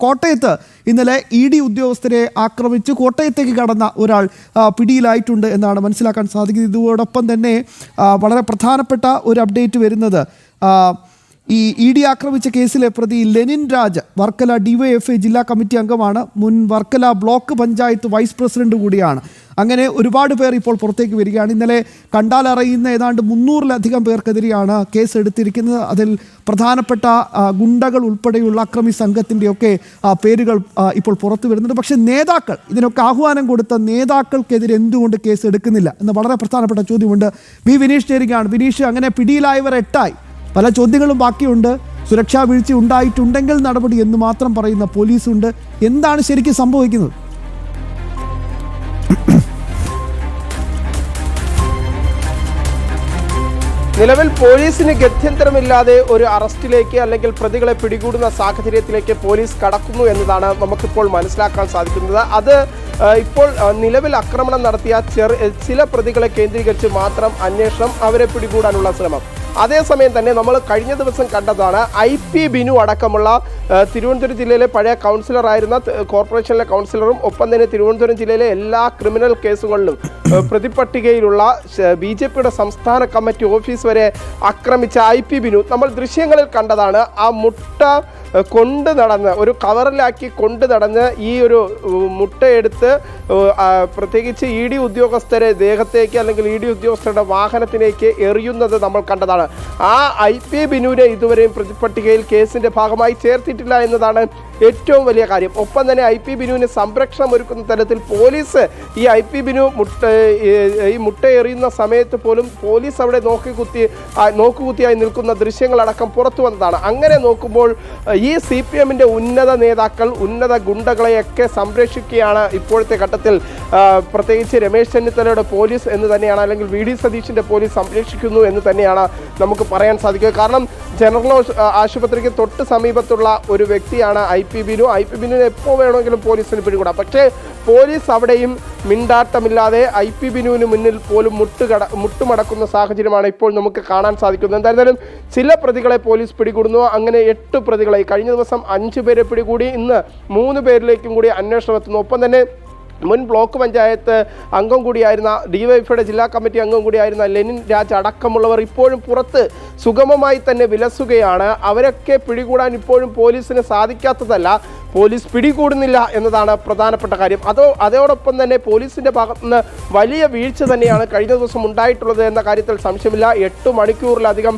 കോട്ടയത്ത് ഇന്നലെ ED ഉദ്യോഗസ്ഥരെ ആക്രമിച്ച് കോട്ടയത്തേക്ക് കടന്ന ഒരാൾ പിടിയിലായിട്ടുണ്ട് എന്നാണ് മനസ്സിലാക്കാൻ സാധിക്കുന്നത്. ഇതോടൊപ്പം തന്നെ വളരെ പ്രധാനപ്പെട്ട ഒരു അപ്ഡേറ്റ് വരുന്നത് ഈ ED ആക്രമിച്ച കേസിലെ പ്രതി ലെനിൻ രാജ് വർക്കല DYFI ജില്ലാ കമ്മിറ്റി അംഗമാണ്, മുൻ Varkala block panchayat vice president കൂടിയാണ്. അങ്ങനെ ഒരുപാട് പേർ ഇപ്പോൾ പുറത്തേക്ക് വരികയാണ്. ഇന്നലെ കണ്ടാലറിയുന്ന ഏതാണ്ട് 300-ലധികം പേർക്കെതിരെയാണ് കേസ് എടുത്തിരിക്കുന്നത്. അതിൽ പ്രധാനപ്പെട്ട ഗുണ്ടകൾ ഉൾപ്പെടെയുള്ള അക്രമി സംഘത്തിൻ്റെയൊക്കെ പേരുകൾ ഇപ്പോൾ പുറത്തു വരുന്നുണ്ട്. പക്ഷേ നേതാക്കൾ, ഇതിനൊക്കെ ആഹ്വാനം കൊടുത്ത നേതാക്കൾക്കെതിരെ എന്തുകൊണ്ട് കേസ് എടുക്കുന്നില്ല എന്ന വളരെ പ്രധാനപ്പെട്ട ചോദ്യമുണ്ട്. വിനീഷ് ചേരുകയാണ്. വിനീഷ്, അങ്ങനെ പിടിയിലായവർ 8ആയി, പല ചോദ്യങ്ങളും ബാക്കിയുണ്ട്. സുരക്ഷാ വീഴ്ച ഉണ്ടായിട്ടുണ്ടെങ്കിൽ നടപടി എന്ന് മാത്രം പറയുന്ന പോലീസുണ്ട്. എന്താണ് ശരിക്കും സംഭവിക്കുന്നത്? നിലവിൽ പോലീസിന് ഗത്യന്തരമില്ലാതെ ഒരു അറസ്റ്റിലേക്ക് അല്ലെങ്കിൽ പ്രതികളെ പിടികൂടുന്ന സാഹചര്യത്തിലേക്ക് പോലീസ് കടക്കുന്നു എന്നതാണ് നമുക്കിപ്പോൾ മനസ്സിലാക്കാൻ സാധിക്കുന്നത്. അത് ഇപ്പോൾ നിലവിൽ ആക്രമണം നടത്തിയ ചില പ്രതികളെ കേന്ദ്രീകരിച്ച് മാത്രം അന്വേഷണം, അവരെ പിടികൂടാനുള്ള ശ്രമം. അതേസമയം തന്നെ നമ്മൾ കഴിഞ്ഞ ദിവസം കണ്ടതാണ് IP ബിനു അടക്കമുള്ള തിരുവനന്തപുരം ജില്ലയിലെ പഴയ കൗൺസിലറായിരുന്ന കോർപ്പറേഷനിലെ കൗൺസിലറും ഒപ്പം തന്നെ തിരുവനന്തപുരം ജില്ലയിലെ എല്ലാ ക്രിമിനൽ കേസുകളിലും പ്രതിപട്ടികയിലുള്ള BJPയുടെ സംസ്ഥാന കമ്മിറ്റി ഓഫീസ് വരെ ആക്രമിച്ച IP ബിനു നമ്മൾ ദൃശ്യങ്ങളിൽ കണ്ടതാണ്. ആ മുട്ട കൊണ്ട് നടന്ന്, ഒരു കവറിലാക്കി കൊണ്ട് നടന്ന് ഈ ഒരു മുട്ടയെടുത്ത് പ്രത്യേകിച്ച് ED ഉദ്യോഗസ്ഥരെ ദേഹത്തേക്ക് അല്ലെങ്കിൽ ED ഉദ്യോഗസ്ഥരുടെ വാഹനത്തിലേക്ക് എറിയുന്നത് നമ്മൾ കണ്ടതാണ്. ആ IP ബിനുവിനെ ഇതുവരെയും പ്രതിപട്ടികയിൽ കേസിന്റെ ഭാഗമായി ചേർത്തിട്ടില്ല എന്നതാണ് ഏറ്റവും വലിയ കാര്യം. ഒപ്പം തന്നെ IP ബിനുവിന് സംരക്ഷണം ഒരുക്കുന്ന തരത്തിൽ പോലീസ് ഈ IP ബിനു ഈ മുട്ട എറിയുന്ന സമയത്ത് പോലും പോലീസ് അവിടെ നോക്കുകുത്തിയായി നിൽക്കുന്ന ദൃശ്യങ്ങളടക്കം പുറത്തു വന്നതാണ്. അങ്ങനെ നോക്കുമ്പോൾ ഈ CPMന്റെ ഉന്നത നേതാക്കൾ, ഉന്നത ഗുണ്ടകളെയൊക്കെ സംരക്ഷിക്കുകയാണ് ഇപ്പോഴത്തെ ഘട്ടത്തിൽ. പ്രത്യേകിച്ച് രമേശ് ചെന്നിത്തലയുടെ പോലീസ് എന്ന് തന്നെയാണ്, അല്ലെങ്കിൽ VD സതീഷിന്റെ പോലീസ് സംരക്ഷിക്കുന്നു എന്ന് തന്നെയാണ് നമുക്ക് പറയാൻ സാധിക്കുക. കാരണം ജനറൽ ആശുപത്രിക്ക് തൊട്ട് സമീപത്തുള്ള ഒരു വ്യക്തിയാണ് IP ബിനു. IP ബിനുവിനെ എപ്പോൾ വേണമെങ്കിലും പോലീസിന് പിടികൂടാം. പക്ഷേ പോലീസ് അവിടെയും മിണ്ടാട്ടമില്ലാതെ IP ബിനുവിന് മുന്നിൽ പോലും മുട്ടുമടക്കുന്ന സാഹചര്യമാണ് ഇപ്പോൾ നമുക്ക് കാണാൻ സാധിക്കുന്നത്. എന്തായാലും ചില പ്രതികളെ പോലീസ് പിടികൂടുന്നു. അങ്ങനെ 8 പ്രതികളെ, കഴിഞ്ഞ ദിവസം 5 പേരെ പിടികൂടി, ഇന്ന് 3 പേരിലേക്കും കൂടി അന്വേഷണം എത്തുന്നു. ഒപ്പം തന്നെ മുൻ ബ്ലോക്ക് പഞ്ചായത്ത് അംഗം കൂടിയായിരുന്ന DYFIയുടെ ജില്ലാ കമ്മിറ്റി അംഗം കൂടിയായിരുന്ന ലെനിൻ രാജ് അടക്കമുള്ളവർ ഇപ്പോഴും പുറത്ത് സുഗമമായി തന്നെ വിലസുകയാണ്. അവരൊക്കെ പിടികൂടാൻ ഇപ്പോഴും പോലീസിന് സാധിക്കാത്തതല്ല, പോലീസ് പിടികൂടുന്നില്ല എന്നതാണ് പ്രധാനപ്പെട്ട കാര്യം. അതോടൊപ്പം തന്നെ പോലീസിൻ്റെ ഭാഗത്തുനിന്ന് വലിയ വീഴ്ച തന്നെയാണ് കഴിഞ്ഞ ദിവസം ഉണ്ടായിട്ടുള്ളത് എന്ന കാര്യത്തിൽ സംശയമില്ല. 8 മണിക്കൂറിലധികം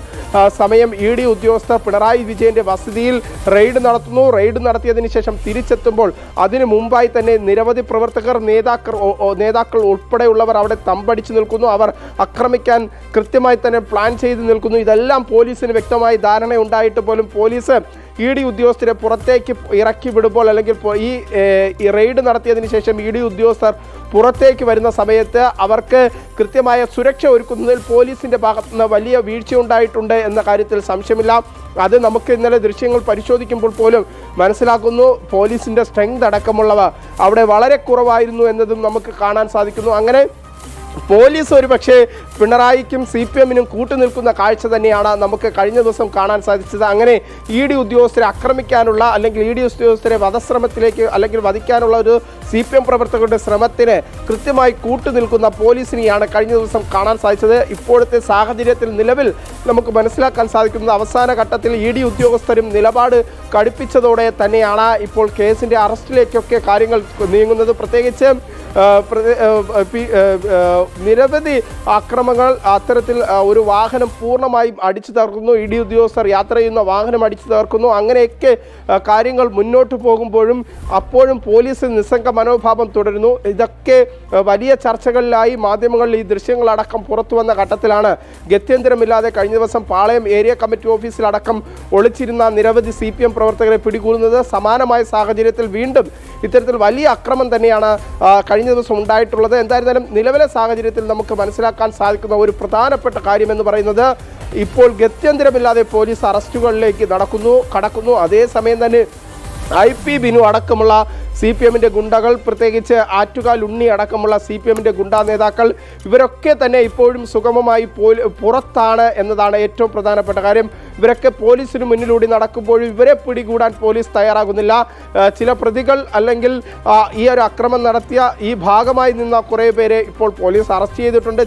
സമയം ED ഉദ്യോഗസ്ഥർ പിണറായി വിജയന്റെ വസതിയിൽ റെയ്ഡ് നടത്തുന്നു. റെയ്ഡ് നടത്തിയതിനു ശേഷം തിരിച്ചെത്തുമ്പോൾ അതിനു മുമ്പായി തന്നെ നിരവധി പ്രവർത്തകർ, നേതാക്കൾ ഉൾപ്പെടെയുള്ളവർ അവിടെ തമ്പടിച്ചു നിൽക്കുന്നു. അവർ ആക്രമിക്കാൻ കൃത്യമായി തന്നെ പ്ലാൻ ചെയ്ത് നിൽക്കുന്നു. ഇതെല്ലാം പോലീസിന് വ്യക്തമായി ധാരണയുണ്ടായിട്ട് പോലും പോലീസ് ED ഉദ്യോഗസ്ഥരെ പുറത്തേക്ക് ഇറക്കി വിടുമ്പോൾ, അല്ലെങ്കിൽ ഈ റെയ്ഡ് നടത്തിയതിന് ശേഷം ED ഉദ്യോഗസ്ഥർ പുറത്തേക്ക് വരുന്ന സമയത്ത് അവർക്ക് കൃത്യമായ സുരക്ഷ ഒരുക്കുന്നതിൽ പോലീസിൻ്റെ ഭാഗത്തുനിന്ന് വലിയ വീഴ്ച ഉണ്ടായിട്ടുണ്ട് എന്ന കാര്യത്തിൽ സംശയമില്ല. അത് നമുക്ക് ഇന്നലെ ദൃശ്യങ്ങൾ പരിശോധിക്കുമ്പോൾ പോലും മനസ്സിലാക്കുന്നു. പോലീസിൻ്റെ സ്ട്രെങ്ത് അടക്കമുള്ളവ അവിടെ വളരെ കുറവായിരുന്നു എന്നതും നമുക്ക് കാണാൻ സാധിക്കുന്നു. അങ്ങനെ പോലീസ് ഒരു പക്ഷേ പിണറായിക്കും CPMനും കൂട്ടുനിൽക്കുന്ന കാഴ്ച തന്നെയാണ് നമുക്ക് കഴിഞ്ഞ ദിവസം കാണാൻ സാധിച്ചത്. അങ്ങനെ ED ഉദ്യോഗസ്ഥരെ ആക്രമിക്കാനുള്ള, അല്ലെങ്കിൽ ED ഉദ്യോഗസ്ഥരെ വധശ്രമത്തിലേക്ക് അല്ലെങ്കിൽ വധിക്കാനുള്ള ഒരു CPM പ്രവർത്തകരുടെ ശ്രമത്തിന് കൃത്യമായി കൂട്ടുനിൽക്കുന്ന പോലീസിനെയാണ് കഴിഞ്ഞ ദിവസം കാണാൻ സാധിച്ചത്. ഇപ്പോഴത്തെ സാഹചര്യത്തിൽ നിലവിൽ നമുക്ക് മനസ്സിലാക്കാൻ സാധിക്കുന്നത് അവസാന ഘട്ടത്തിൽ ED ഉദ്യോഗസ്ഥരും നിലപാട് കടുപ്പിച്ചതോടെ തന്നെയാണ് ഇപ്പോൾ കേസിൻ്റെ അറസ്റ്റിലേക്കൊക്കെ കാര്യങ്ങൾ നീങ്ങുന്നത്. പ്രത്യേകിച്ച് നിരവധി അക്രമങ്ങൾ, അത്തരത്തിൽ ഒരു വാഹനം പൂർണ്ണമായും അടിച്ചു തകർക്കുന്നു, ED ഉദ്യോഗസ്ഥർ യാത്ര ചെയ്യുന്ന വാഹനം അടിച്ചു തകർക്കുന്നു. അങ്ങനെയൊക്കെ കാര്യങ്ങൾ മുന്നോട്ട് പോകുമ്പോഴും അപ്പോഴും പോലീസ് നിസ്സംഗ മനോഭാവം തുടരുന്നു. ഇതൊക്കെ വലിയ ചർച്ചകളിലായി മാധ്യമങ്ങളിൽ ഈ ദൃശ്യങ്ങളടക്കം പുറത്തു വന്ന ഘട്ടത്തിലാണ് ഗത്യന്തരമില്ലാതെ കഴിഞ്ഞ ദിവസം പാളയം ഏരിയ കമ്മിറ്റി ഓഫീസിലടക്കം ഒളിച്ചിരുന്ന നിരവധി CPM പ്രവർത്തകരെ പിടികൂടുന്നത്. സമാനമായ സാഹചര്യത്തിൽ വീണ്ടും ഇത്തരത്തിൽ വലിയ അക്രമം തന്നെയാണ് കഴിഞ്ഞ ദിവസം ഉണ്ടായിട്ടുള്ളത്. എന്തായിരുന്നാലും നിലവിലെ സാഹചര്യത്തിൽ നമുക്ക് മനസ്സിലാക്കാൻ സാധിക്കുന്ന ഒരു പ്രധാനപ്പെട്ട കാര്യമെന്ന് പറയുന്നത്, ഇപ്പോൾ ഗത്യന്തരമില്ലാതെ പോലീസ് അറസ്റ്റുകളിലേക്ക് കടക്കുന്നു. അതേസമയം തന്നെ IP ബിനു അടക്കമുള്ള CPM-ന്റെ ഗുണ്ടകൾ, പ്രത്യേകിച്ച് ആറ്റുകാൽ ഉണ്ണി അടക്കമുള്ള CPM-ന്റെ ഗുണ്ടാ നേതാക്കൾ ഇവരൊക്കെ തന്നെ ഇപ്പോഴും സുഗമമായി പുറത്താണ് എന്നതാണ് ഏറ്റവും പ്രധാനപ്പെട്ട കാര്യം. ഇവരൊക്കെ പോലീസിന് മുന്നിലൂടെ നടക്കുമ്പോഴും ഇവരെ പിടികൂടാൻ പോലീസ് തയ്യാറാകുന്നില്ല. ചില പ്രതികൾ അല്ലെങ്കിൽ ഈ ഒരു അക്രമം നടത്തിയ ഈ ഭാഗമായി നിന്ന കുറേ പേരെ ഇപ്പോൾ പോലീസ് അറസ്റ്റ് ചെയ്തിട്ടുണ്ട്.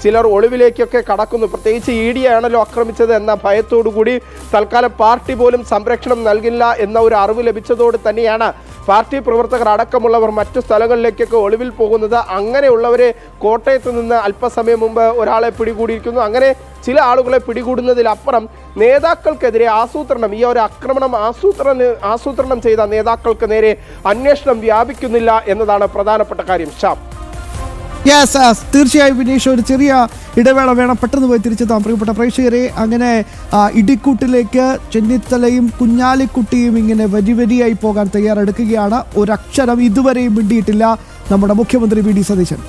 ചിലർ ഒളിവിലേക്കൊക്കെ കടക്കുന്നു. പ്രത്യേകിച്ച് ED ആണല്ലോ ആക്രമിച്ചത് എന്ന ഭയത്തോടുകൂടി തൽക്കാലം പാർട്ടി പോലും സംരക്ഷണം നൽകില്ല എന്ന ഒരു അറിവ് ലഭിച്ചതോട് തന്നെയാണ് പാർട്ടി പ്രവർത്തകർ അടക്കമുള്ളവർ മറ്റു സ്ഥലങ്ങളിലേക്കൊക്കെ ഒളിവിൽ പോകുന്നത്. അങ്ങനെയുള്ളവരെ കോട്ടയത്ത് നിന്ന് അല്പസമയം മുമ്പ് ഒരാളെ പിടികൂടിയിരിക്കുന്നു. അങ്ങനെ ചില ആളുകളെ പിടികൂടുന്നതിലപ്പുറം നേതാക്കൾക്കെതിരെ ആസൂത്രണം, ഈ ഒരു ആക്രമണം ആസൂത്രണം ചെയ്ത നേതാക്കൾക്ക് നേരെ അന്വേഷണം വ്യാപിക്കുന്നില്ല എന്നതാണ് പ്രധാനപ്പെട്ട കാര്യം. ശ്യാം. യെസ്, തീർച്ചയായും വിനീഷ്, ഒരു ചെറിയ ഇടവേള വേണം, പെട്ടെന്ന് പോയി തിരിച്ചെത്താം പ്രിയപ്പെട്ട പ്രേക്ഷകരെ. അങ്ങനെ ഇടിക്കൂട്ടിലേക്ക് ചെന്നിത്തലയും കുഞ്ഞാലിക്കുട്ടിയും ഇങ്ങനെ വരിയായി പോകാൻ തയ്യാറെടുക്കുകയാണ്. ഒരക്ഷരം ഇതുവരെയും മിണ്ടിയിട്ടില്ല നമ്മുടെ മുഖ്യമന്ത്രി VD സതീശൻ.